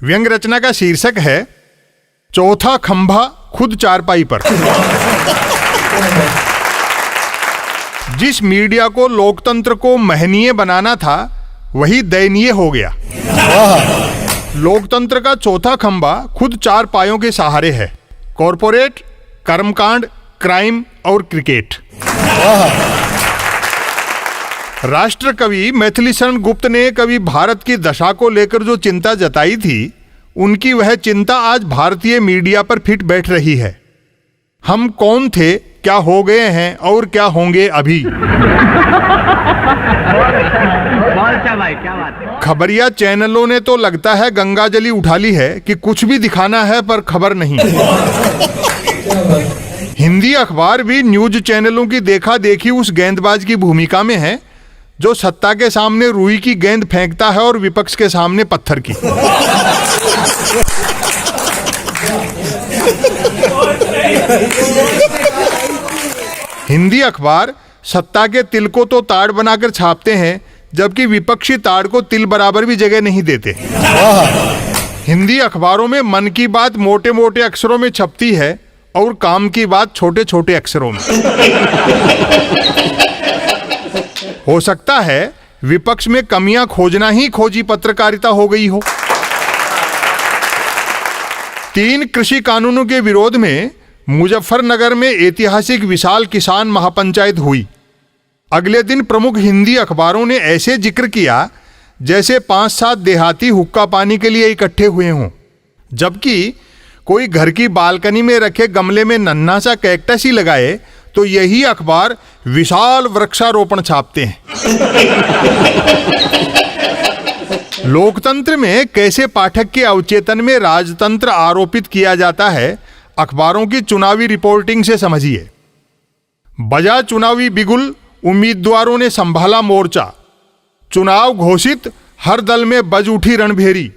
व्यंग रचना का शीर्षक है चौथा खंभा खुद चारपाई पर। जिस मीडिया को लोकतंत्र को महनीय बनाना था वही दयनीय हो गया। लोकतंत्र का चौथा खंभा खुद चार पायों के सहारे है, कॉरपोरेट, कर्मकांड, क्राइम और क्रिकेट। राष्ट्र कवि मैथिलीशरण गुप्त ने कभी भारत की दशा को लेकर जो चिंता जताई थी, उनकी वह चिंता आज भारतीय मीडिया पर फिट बैठ रही है। हम कौन थे, क्या हो गए हैं और क्या होंगे अभी। खबरिया चैनलों ने तो लगता है गंगाजली उठा ली है कि कुछ भी दिखाना है पर खबर नहीं। हिंदी अखबार भी न्यूज चैनलों की देखा देखी उस गेंदबाज की भूमिका में है जो सत्ता के सामने रुई की गेंद फेंकता है और विपक्ष के सामने पत्थर की। हिंदी अखबार सत्ता के तिल को तो ताड़ बनाकर छापते हैं, जबकि विपक्षी ताड़ को तिल बराबर भी जगह नहीं देते। हिंदी अखबारों में मन की बात मोटे मोटे अक्षरों में छपती है और काम की बात छोटे छोटे अक्षरों में। हो सकता है विपक्ष में कमियां खोजना ही खोजी पत्रकारिता हो गई हो। 3 कृषि कानूनों के विरोध में मुजफ्फरनगर में ऐतिहासिक विशाल किसान महापंचायत हुई। अगले दिन प्रमुख हिंदी अखबारों ने ऐसे जिक्र किया जैसे 5-7 देहाती हुक्का पानी के लिए इकट्ठे हुए हों, जबकि कोई घर की बालकनी में रखे गमले में नन्हा सा कैक्टस ही लगाए तो यही अखबार विशाल वृक्षारोपण छापते हैं। लोकतंत्र में कैसे पाठक के अवचेतन में राजतंत्र आरोपित किया जाता है, अखबारों की चुनावी रिपोर्टिंग से समझिए। बजा चुनावी बिगुल, उम्मीदवारों ने संभाला मोर्चा। चुनाव घोषित, हर दल में बज उठी रणभेरी।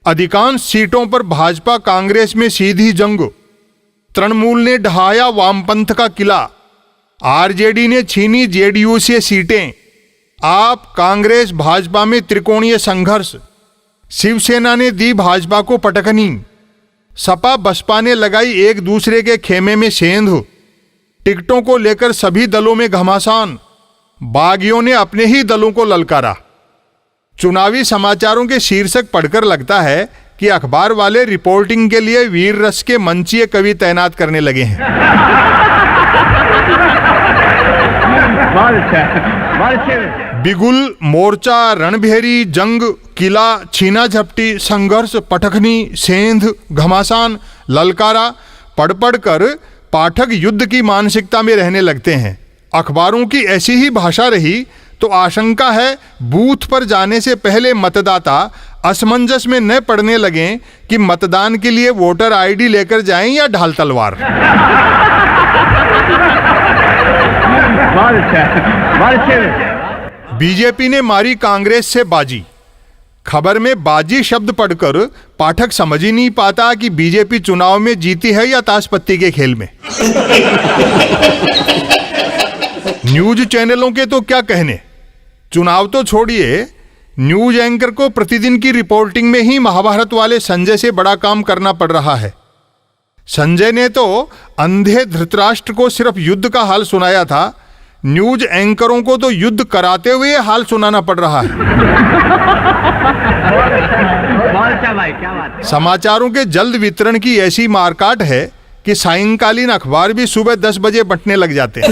अधिकांश सीटों पर भाजपा कांग्रेस में सीधी जंग। तृणमूल ने ढहाया वामपंथ का किला। आरजेडी ने छीनी जेडीयू से सीटें। आप कांग्रेस भाजपा में त्रिकोणीय संघर्ष। शिवसेना ने दी भाजपा को पटकनी। सपा बसपा ने लगाई एक दूसरे के खेमे में सेंध। टिकटों को लेकर सभी दलों में घमासान। बागियों ने अपने ही दलों को ललकारा। चुनावी समाचारों के शीर्षक पढ़कर लगता है कि अखबार वाले रिपोर्टिंग के लिए वीर रस के मंचीय कवि तैनात करने लगे हैं। बिगुल, मोर्चा, रणभेरी, जंग, किला, छीना झपटी, संघर्ष, पटखनी, सेंध, घमासान, ललकारा पढ़ पढ़ कर पाठक युद्ध की मानसिकता में रहने लगते हैं। अखबारों की ऐसी ही भाषा रही तो आशंका है बूथ पर जाने से पहले मतदाता असमंजस में न पड़ने लगे कि मतदान के लिए वोटर आईडी लेकर जाएं या ढाल तलवार। बीजेपी ने मारी कांग्रेस से बाजी। खबर में बाजी शब्द पढ़कर पाठक समझ ही नहीं पाता कि बीजेपी चुनाव में जीती है या ताश पत्ती के खेल में। न्यूज चैनलों के तो क्या कहने, चुनाव तो छोड़िए, न्यूज एंकर को प्रतिदिन की रिपोर्टिंग में ही महाभारत वाले संजय से बड़ा काम करना पड़ रहा है। संजय ने तो अंधे धृतराष्ट्र को सिर्फ युद्ध का हाल सुनाया था, न्यूज एंकरों को तो युद्ध कराते हुए हाल सुनाना पड़ रहा है। समाचारों के जल्द वितरण की ऐसी मारकाट है कि सायंकालीन अखबार भी सुबह 10 बजे बंटने लग जाते हैं।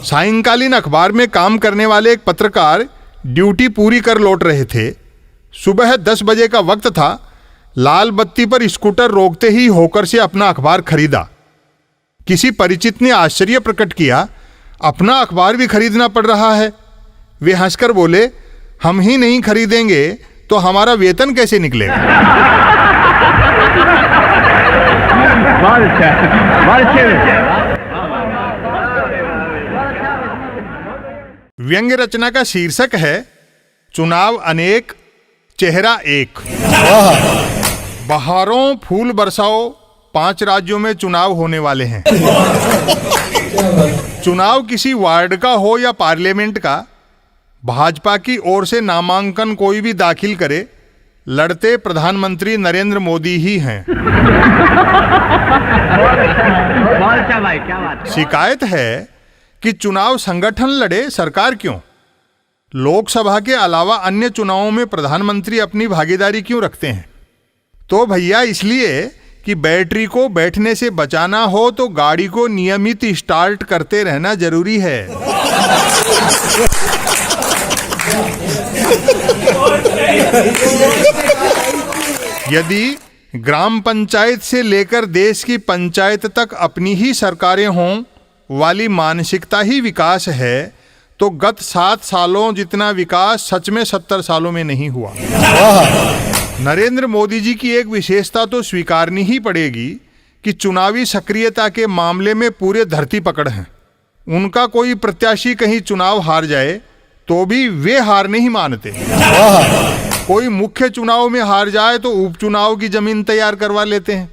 सायंकालीन अखबार में काम करने वाले एक पत्रकार ड्यूटी पूरी कर लौट रहे थे। सुबह 10 बजे का वक्त था। लाल बत्ती पर स्कूटर रोकते ही होकर से अपना अखबार खरीदा। किसी परिचित ने आश्चर्य प्रकट किया, अपना अखबार भी खरीदना पड़ रहा है। वे हंसकर बोले, हम ही नहीं खरीदेंगे तो हमारा वेतन कैसे निकलेगा। व्यंग्य रचना का शीर्षक है चुनाव अनेक, चेहरा एक। बहारों फूल बरसाओ, 5 राज्यों में चुनाव होने वाले हैं। चुनाव किसी वार्ड का हो या पार्लियामेंट का, भाजपा की ओर से नामांकन कोई भी दाखिल करे लड़ते प्रधानमंत्री नरेंद्र मोदी ही हैं। क्या बात। शिकायत है कि चुनाव संगठन लड़े, सरकार क्यों? लोकसभा के अलावा अन्य चुनावों में प्रधानमंत्री अपनी भागीदारी क्यों रखते हैं? तो भैया इसलिए कि बैटरी को बैठने से बचाना हो तो गाड़ी को नियमित स्टार्ट करते रहना जरूरी है। यदि ग्राम पंचायत से लेकर देश की पंचायत तक अपनी ही सरकारें हों वाली मानसिकता ही विकास है, तो गत 7 सालों जितना विकास सच में 70 सालों में नहीं हुआ। नरेंद्र मोदी जी की एक विशेषता तो स्वीकारनी ही पड़ेगी कि चुनावी सक्रियता के मामले में पूरे धरती पकड़ हैं। उनका कोई प्रत्याशी कहीं चुनाव हार जाए तो भी वे हार नहीं मानते। कोई मुख्य चुनाव में हार जाए तो उपचुनाव की जमीन तैयार करवा लेते हैं।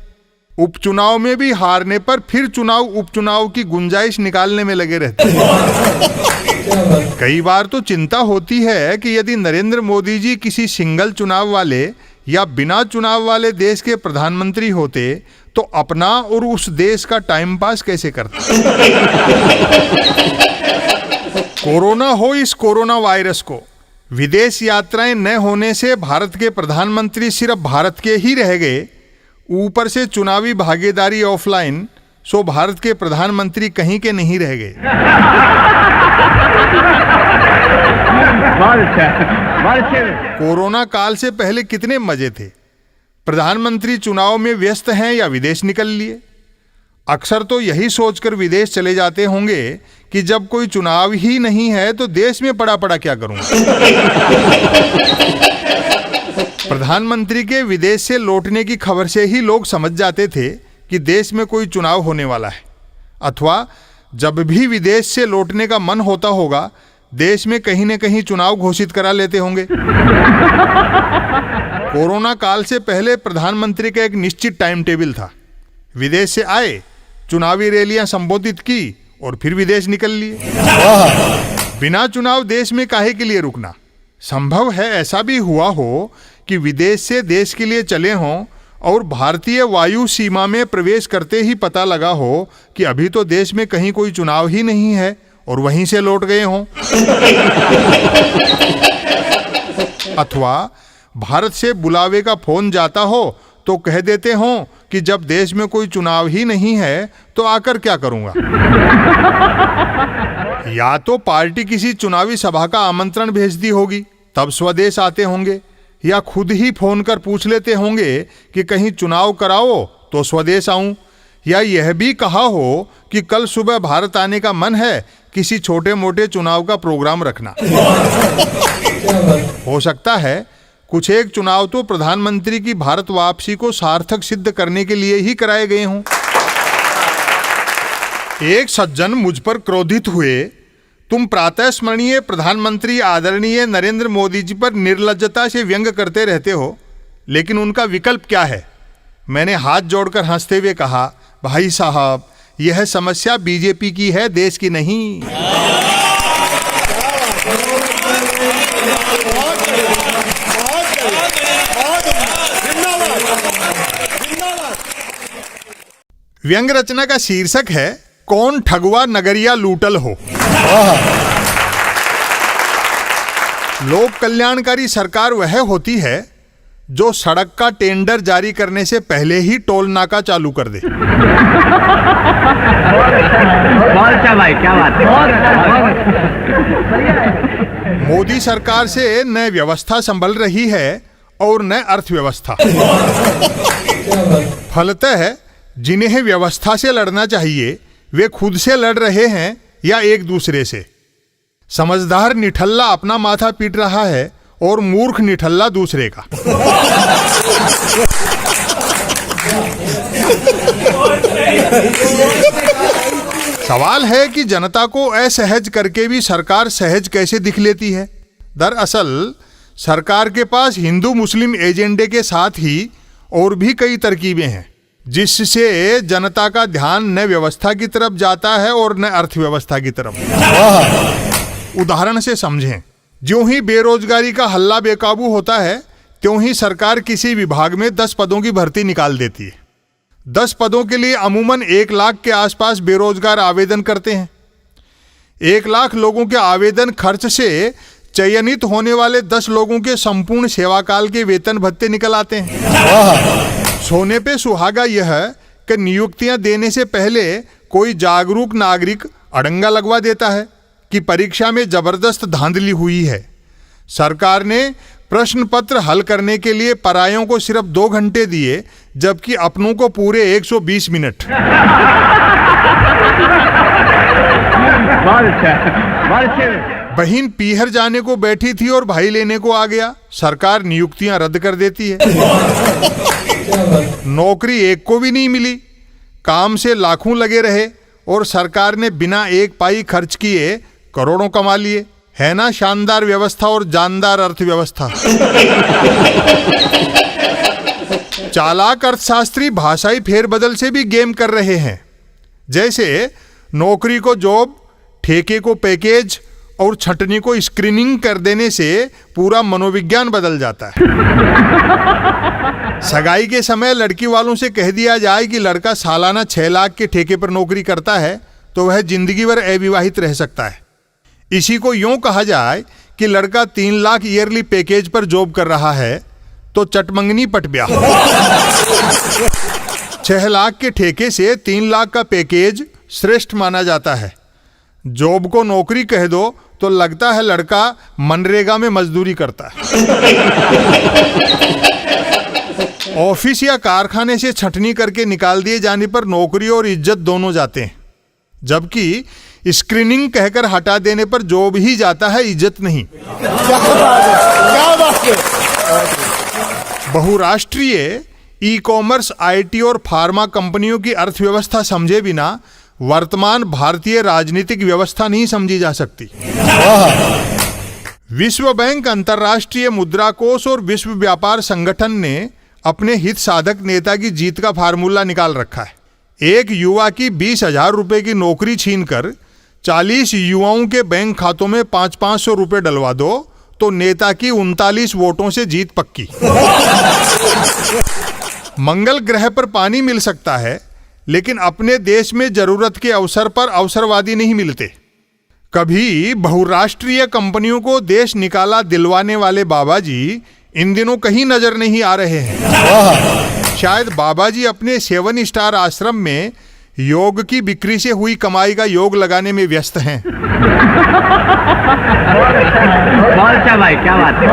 उपचुनाव में भी हारने पर फिर चुनाव उपचुनाव की गुंजाइश निकालने में लगे रहते हैं। कई बार तो चिंता होती है कि यदि नरेंद्र मोदी जी किसी सिंगल चुनाव वाले या बिना चुनाव वाले देश के प्रधानमंत्री होते तो अपना और उस देश का टाइम पास कैसे करते। कोरोना हो इस कोरोना वायरस को, विदेश यात्राएं न होने से भारत के प्रधानमंत्री सिर्फ भारत के ही रह गए, ऊपर से चुनावी भागीदारी ऑफलाइन, सो भारत के प्रधानमंत्री कहीं के नहीं रह गए। कोरोना काल से पहले कितने मजे थे। प्रधानमंत्री चुनाव में व्यस्त हैं या विदेश निकल लिए। अक्सर तो यही सोचकर विदेश चले जाते होंगे कि जब कोई चुनाव ही नहीं है तो देश में पड़ा पड़ा क्या करूं। प्रधानमंत्री के विदेश से लौटने की खबर से ही लोग समझ जाते थे कि देश में कोई चुनाव होने वाला है, अथवा जब भी विदेश से लौटने का मन होता होगा देश में कहीं न कहीं चुनाव घोषित करा लेते होंगे। कोरोना काल से पहले प्रधानमंत्री का एक निश्चित टाइम टेबल था। विदेश से आए, चुनावी रैलियां संबोधित की और फिर विदेश निकल लिए। बिना चुनाव देश में काहे के लिए रुकना। संभव है ऐसा भी हुआ हो कि विदेश से देश के लिए चले हों और भारतीय वायु सीमा में प्रवेश करते ही पता लगा हो कि अभी तो देश में कहीं कोई चुनाव ही नहीं है और वहीं से लौट गए हों। अथवा भारत से बुलावे का फोन जाता हो तो कह देते हों कि जब देश में कोई चुनाव ही नहीं है तो आकर क्या करूंगा। या तो पार्टी किसी चुनावी सभा का आमंत्रण भेजती होगी तब स्वदेश आते होंगे, या खुद ही फोन कर पूछ लेते होंगे कि कहीं चुनाव कराओ तो स्वदेश आऊं, या यह भी कहा हो कि कल सुबह भारत आने का मन है, किसी छोटे मोटे चुनाव का प्रोग्राम रखना। हो सकता है कुछ एक चुनाव तो प्रधानमंत्री की भारत वापसी को सार्थक सिद्ध करने के लिए ही कराए गए हों। एक सज्जन मुझ पर क्रोधित हुए, तुम प्रातः स्मरणीय प्रधानमंत्री आदरणीय नरेंद्र मोदी जी पर निर्लज्जता से व्यंग करते रहते हो, लेकिन उनका विकल्प क्या है? मैंने हाथ जोड़कर हंसते हुए कहा, भाई साहब यह समस्या बीजेपी की है, देश की नहीं। व्यंग रचना का शीर्षक है कौन ठगुआ नगरिया लूटल हो। लोक कल्याणकारी सरकार वह होती है जो सड़क का टेंडर जारी करने से पहले ही टोल नाका चालू कर दे। क्या बात है। मोदी सरकार से न व्यवस्था संभल रही है और न अर्थव्यवस्था। फलतः जिन्हें व्यवस्था से लड़ना चाहिए वे खुद से लड़ रहे हैं या एक दूसरे से। समझदार निठल्ला अपना माथा पीट रहा है और मूर्ख निठल्ला दूसरे का। सवाल है कि जनता को असहज करके भी सरकार सहज कैसे दिख लेती है। दरअसल सरकार के पास हिंदू मुस्लिम एजेंडे के साथ ही और भी कई तरकीबें हैं जिससे जनता का ध्यान न व्यवस्था की तरफ जाता है और न अर्थव्यवस्था की तरफ। उदाहरण से समझें, ज्यों ही बेरोजगारी का हल्ला बेकाबू होता है त्यों ही सरकार किसी विभाग में 10 पदों की भर्ती निकाल देती है। 10 पदों के लिए अमूमन 1 लाख के आसपास बेरोजगार आवेदन करते हैं। 1 लाख लोगों के आवेदन खर्च से चयनित होने वाले 10 लोगों के संपूर्ण सेवाकाल के वेतन भत्ते निकल आते हैं। सोने पे सुहागा यह कि नियुक्तियां देने से पहले कोई जागरूक नागरिक अड़ंगा लगवा देता है कि परीक्षा में जबरदस्त धांधली हुई है। सरकार ने प्रश्न पत्र हल करने के लिए परायों को सिर्फ 2 घंटे दिए, जबकि अपनों को पूरे 120 मिनट। बहन पीहर जाने को बैठी थी और भाई लेने को आ गया। सरकार नियुक्तियां रद्द कर देती है। नौकरी एक को भी नहीं मिली, काम से लाखों लगे रहे और सरकार ने बिना एक पाई खर्च किए करोड़ों कमा लिए। है ना शानदार व्यवस्था और जानदार अर्थव्यवस्था। चालाक अर्थशास्त्री भाषाई फेरबदल से भी गेम कर रहे हैं। जैसे नौकरी को जॉब, ठेके को पैकेज और छटनी को स्क्रीनिंग कर देने से पूरा मनोविज्ञान बदल जाता है। सगाई के समय लड़की वालों से कह दिया जाए कि लड़का सालाना 6 लाख के ठेके पर नौकरी करता है तो वह जिंदगी भर अविवाहित रह सकता है। इसी को यूं कहा जाए कि लड़का 3 लाख ईयरली पैकेज पर जॉब कर रहा है तो चटमंगनी पट ब्याह। 6 लाख के ठेके से 3 लाख का पैकेज श्रेष्ठ माना जाता है। जॉब को नौकरी कह दो तो लगता है लड़का मनरेगा में मजदूरी करता है। ऑफिस या कारखाने से छटनी करके निकाल दिए जाने पर नौकरी और इज्जत दोनों जाते हैं, जबकि स्क्रीनिंग कहकर हटा देने पर जॉब ही जाता है, इज्जत नहीं। क्या बात है। बहुराष्ट्रीय ई कॉमर्स, IT और फार्मा कंपनियों की अर्थव्यवस्था समझे बिना वर्तमान भारतीय राजनीतिक व्यवस्था नहीं समझी जा सकती। विश्व बैंक, अंतर्राष्ट्रीय मुद्रा कोष और विश्व व्यापार संगठन ने अपने हित साधक नेता की जीत का फार्मूला निकाल रखा है। एक युवा की 20,000 रुपए की नौकरी छीनकर 40 युवाओं के बैंक खातों में 500-500 रुपए डलवा दो तो नेता की 39 वोटों से जीत पक्की। मंगल ग्रह पर पानी मिल सकता है, लेकिन अपने देश में जरूरत के अवसर पर अवसरवादी नहीं मिलते। कभी बहुराष्ट्रीय कंपनियों को देश निकाला दिलवाने वाले बाबा जी इन दिनों कहीं नजर नहीं आ रहे हैं। शायद बाबा जी अपने 7 स्टार आश्रम में योग की बिक्री से हुई कमाई का योग लगाने में व्यस्त हैं। बहुत अच्छा भाई, क्या बात है।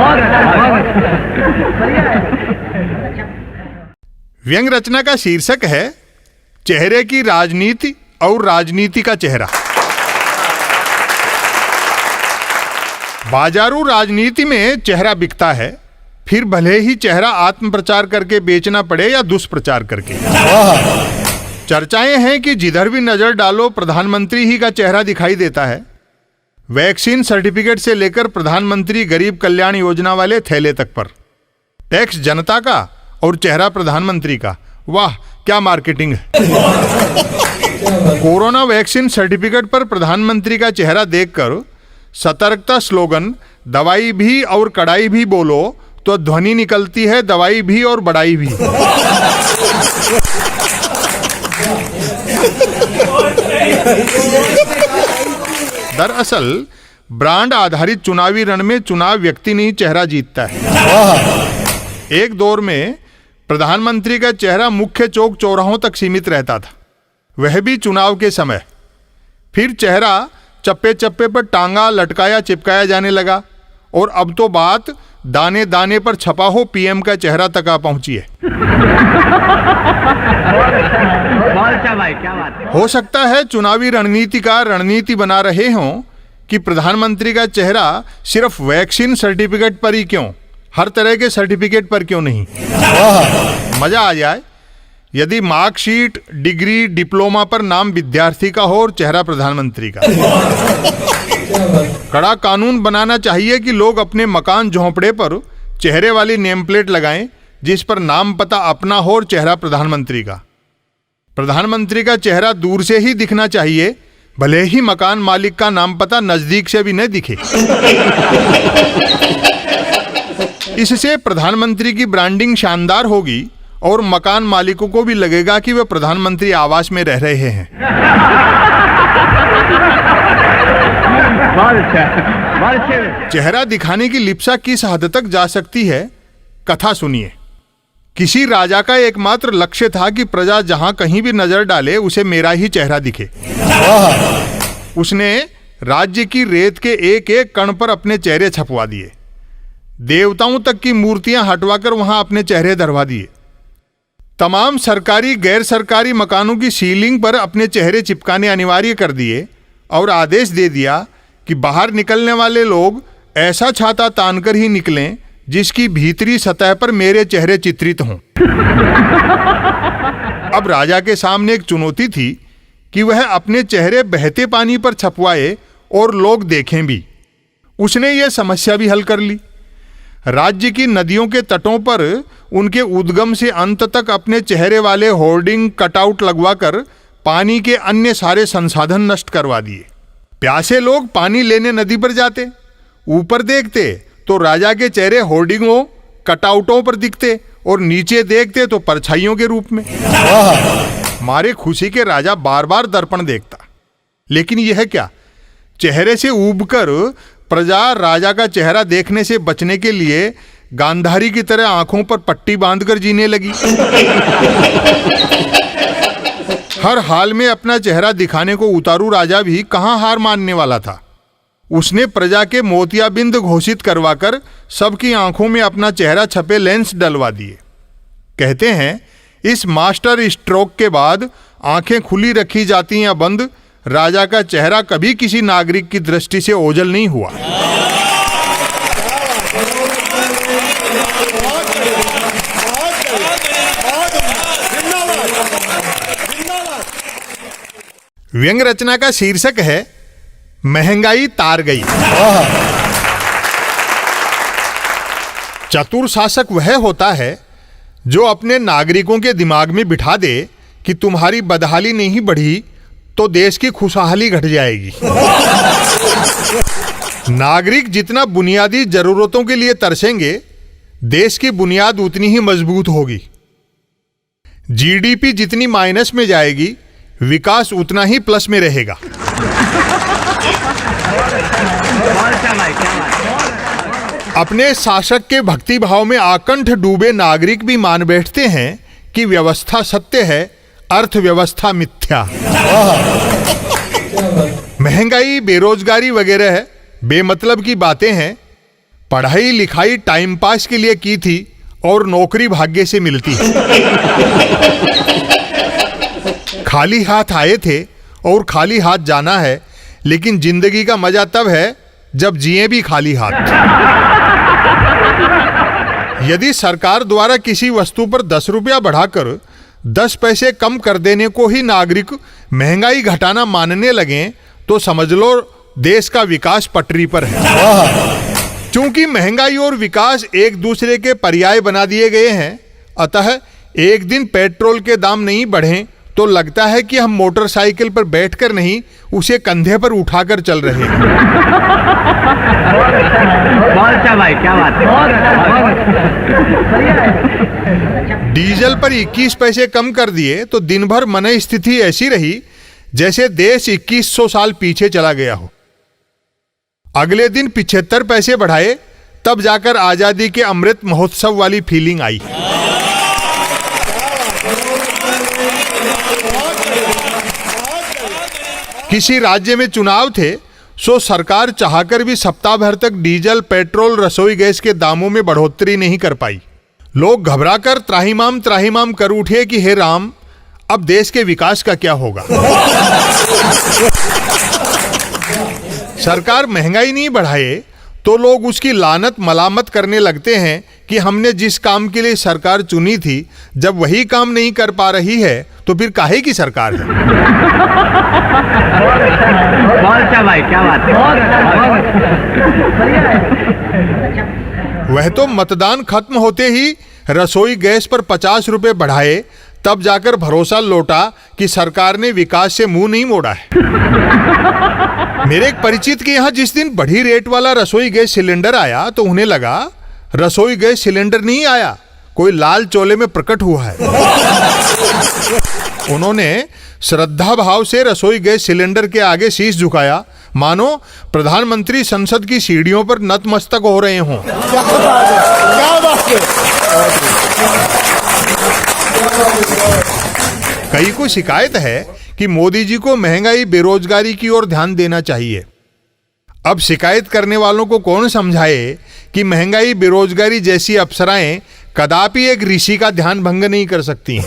व्यंग रचना का शीर्षक है चेहरे की राजनीति और राजनीति का चेहरा। बाजारू राजनीति में चेहरा बिकता है, फिर भले ही चेहरा आत्म प्रचार करके बेचना पड़े या दुष्प्रचार करके। चर्चाएं हैं कि जिधर भी नजर डालो प्रधानमंत्री ही का चेहरा दिखाई देता है। वैक्सीन सर्टिफिकेट से लेकर प्रधानमंत्री गरीब कल्याण योजना वाले थैले तक पर। टैक्स जनता का और चेहरा प्रधानमंत्री का। वाह क्या मार्केटिंग है। कोरोना वैक्सीन सर्टिफिकेट पर प्रधानमंत्री का चेहरा देखकर सतर्कता स्लोगन दवाई भी और कड़ाई भी बोलो तो ध्वनि निकलती है दवाई भी और बड़ाई भी। दरअसल ब्रांड आधारित चुनावी रण में चुनाव व्यक्ति नहीं चेहरा जीतता है। एक दौर में प्रधानमंत्री का चेहरा मुख्य चौक चौराहों तक सीमित रहता था, वह भी चुनाव के समय। फिर चेहरा चप्पे चप्पे पर टांगा लटकाया चिपकाया जाने लगा और अब तो बात दाने दाने पर छपा हो पीएम का चेहरा तक आ पहुंची है। भाई, क्या बात है। हो सकता है चुनावी रणनीति का रणनीति बना रहे हों कि प्रधानमंत्री का चेहरा सिर्फ वैक्सीन सर्टिफिकेट पर ही क्यों, हर तरह के सर्टिफिकेट पर क्यों नहीं। मजा आ जाए यदि मार्कशीट, डिग्री, डिप्लोमा पर नाम विद्यार्थी का हो और चेहरा प्रधानमंत्री का। कड़ा कानून बनाना चाहिए कि लोग अपने मकान झोंपड़े पर चेहरे वाली नेम प्लेट लगाएं जिस पर नाम पता अपना हो और चेहरा प्रधानमंत्री का। प्रधानमंत्री का चेहरा दूर से ही दिखना चाहिए, भले ही मकान मालिक का नाम पता नजदीक से भी न दिखे। इससे प्रधानमंत्री की ब्रांडिंग शानदार होगी और मकान मालिकों को भी लगेगा कि वे प्रधानमंत्री आवास में रह रहे हैं। चेहरा दिखाने की लिप्सा किस हद तक जा सकती है, कथा सुनिए। किसी राजा का एकमात्र लक्ष्य था कि प्रजा जहां कहीं भी नजर डाले उसे मेरा ही चेहरा दिखे। उसने राज्य की रेत के एक एक कण पर अपने चेहरे छपवा दिए, देवताओं तक की मूर्तियां हटवाकर वहां अपने चेहरे धरवा दिए, तमाम सरकारी गैर सरकारी मकानों की सीलिंग पर अपने चेहरे चिपकाने अनिवार्य कर दिए और आदेश दे दिया कि बाहर निकलने वाले लोग ऐसा छाता तानकर ही निकलें जिसकी भीतरी सतह पर मेरे चेहरे चित्रित हों। अब राजा के सामने एक चुनौती थी कि वह अपने चेहरे बहते पानी पर छपवाए और लोग देखें भी। उसने यह समस्या भी हल कर ली। राज्य की नदियों के तटों पर उनके उद्गम से अंत तक अपने चेहरे वाले होर्डिंग कटआउट लगवाकर पानी के अन्य सारे संसाधन नष्ट करवा दिए। प्यासे लोग पानी लेने नदी पर जाते, ऊपर देखते तो राजा के चेहरे होर्डिंगों कटआउटों पर दिखते और नीचे देखते तो परछाइयों के रूप में। मारे खुशी के राजा बार बार दर्पण देखता, लेकिन यह क्या, चेहरे से ऊबकर प्रजा राजा का चेहरा देखने से बचने के लिए गांधारी की तरह आंखों पर पट्टी बांधकर जीने लगी। हर हाल में अपना चेहरा दिखाने को उतारू राजा भी कहां हार मानने वाला था। उसने प्रजा के मोतियाबिंद घोषित करवाकर सबकी आंखों में अपना चेहरा छपे लेंस डलवा दिए। कहते हैं इस मास्टर स्ट्रोक के बाद आंखें खुली रखी जाती या बंद, राजा का चेहरा कभी किसी नागरिक की दृष्टि से ओझल नहीं हुआ। व्यंग रचना का शीर्षक है महंगाई तार गई। चतुर शासक वह होता है जो अपने नागरिकों के दिमाग में बिठा दे कि तुम्हारी बदहाली नहीं बढ़ी तो देश की खुशहाली घट जाएगी। नागरिक जितना बुनियादी जरूरतों के लिए तरसेंगे, देश की बुनियाद उतनी ही मजबूत होगी। जीडीपी जितनी माइनस में जाएगी, विकास उतना ही प्लस में रहेगा। अपने शासक के भक्ति भाव में आकंठ डूबे नागरिक भी मान बैठते हैं कि व्यवस्था सत्य है, अर्थव्यवस्था मिथ्या। महंगाई, बेरोजगारी वगैरह बेमतलब की बातें हैं। पढ़ाई लिखाई टाइम पास के लिए की थी और नौकरी भाग्य से मिलती है। खाली हाथ आए थे और खाली हाथ जाना है, लेकिन जिंदगी का मजा तब है जब जिए भी खाली हाथ। यदि सरकार द्वारा किसी वस्तु पर 10 रुपया बढ़ाकर 10 पैसे कम कर देने को ही नागरिक महंगाई घटाना मानने लगे तो समझ लो देश का विकास पटरी पर है। क्योंकि महंगाई और विकास एक दूसरे के पर्याय बना दिए गए हैं, अतः एक दिन पेट्रोल के दाम नहीं बढ़े तो लगता है कि हम मोटरसाइकिल पर बैठकर नहीं, उसे कंधे पर उठाकर चल रहे हैं। भाई क्या बात है। डीजल पर 21 पैसे कम कर दिए तो दिन भर मन स्थिति ऐसी रही जैसे देश 2100 साल पीछे चला गया हो। अगले दिन 75 पैसे बढ़ाए, तब जाकर आजादी के अमृत महोत्सव वाली फीलिंग आई। किसी राज्य में चुनाव थे, सो सरकार चाहकर भी सप्ताह भर तक डीजल, पेट्रोल, रसोई गैस के दामों में बढ़ोतरी नहीं कर पाई। लोग घबराकर त्राहिमाम त्राहिमाम कर उठे कि हे राम, अब देश के विकास का क्या होगा। सरकार महंगाई नहीं बढ़ाए तो लोग उसकी लानत मलामत करने लगते हैं कि हमने जिस काम के लिए सरकार चुनी थी, जब वही काम नहीं कर पा रही है तो फिर काहे की सरकार है। भाई क्या बात है। वह तो मतदान खत्म होते ही रसोई गैस पर 50 रुपए बढ़ाए, तब जाकर भरोसा लौटा कि सरकार ने विकास से मुंह नहीं मोड़ा है। मेरे एक परिचित के यहां जिस दिन बढ़ी रेट वाला रसोई गैस सिलेंडर आया तो उन्हें लगा रसोई गैस सिलेंडर नहीं आया, कोई लाल चोले में प्रकट हुआ है। उन्होंने श्रद्धा भाव से रसोई गैस सिलेंडर के आगे शीश झुकाया, मानो प्रधानमंत्री संसद की सीढ़ियों पर नतमस्तक हो रहे हों। क्या बात है, क्या बात है। कई को शिकायत है कि मोदी जी को महंगाई बेरोजगारी की ओर ध्यान देना चाहिए। अब शिकायत करने वालों को कौन समझाए कि महंगाई बेरोजगारी जैसी अप्सराएं कदापि एक ऋषि का ध्यान भंग नहीं कर सकती हैं।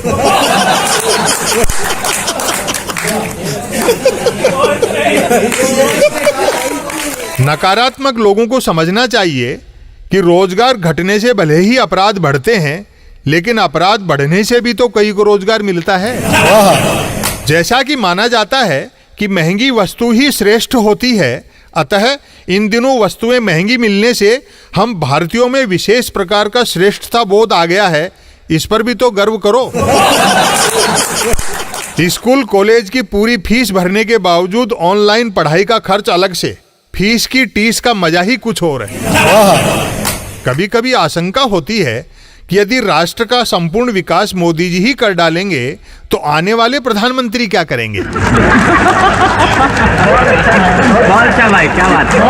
नकारात्मक लोगों को समझना चाहिए कि रोजगार घटने से भले ही अपराध बढ़ते हैं, लेकिन अपराध बढ़ने से भी तो कई को रोजगार मिलता है। जैसा कि माना जाता है कि महंगी वस्तु ही श्रेष्ठ होती है, अतः इन दिनों वस्तुएं महंगी मिलने से हम भारतीयों में विशेष प्रकार का श्रेष्ठता बोध आ गया है। इस पर भी तो गर्व करो। स्कूल कॉलेज की पूरी फीस भरने के बावजूद ऑनलाइन पढ़ाई का खर्च अलग से, फीस की टीस का मजा ही कुछ और है। कभी कभी आशंका होती है कि यदि राष्ट्र का संपूर्ण विकास मोदी जी ही कर डालेंगे तो आने वाले प्रधानमंत्री क्या करेंगे। बहुत अच्छा भाई, क्या बात है।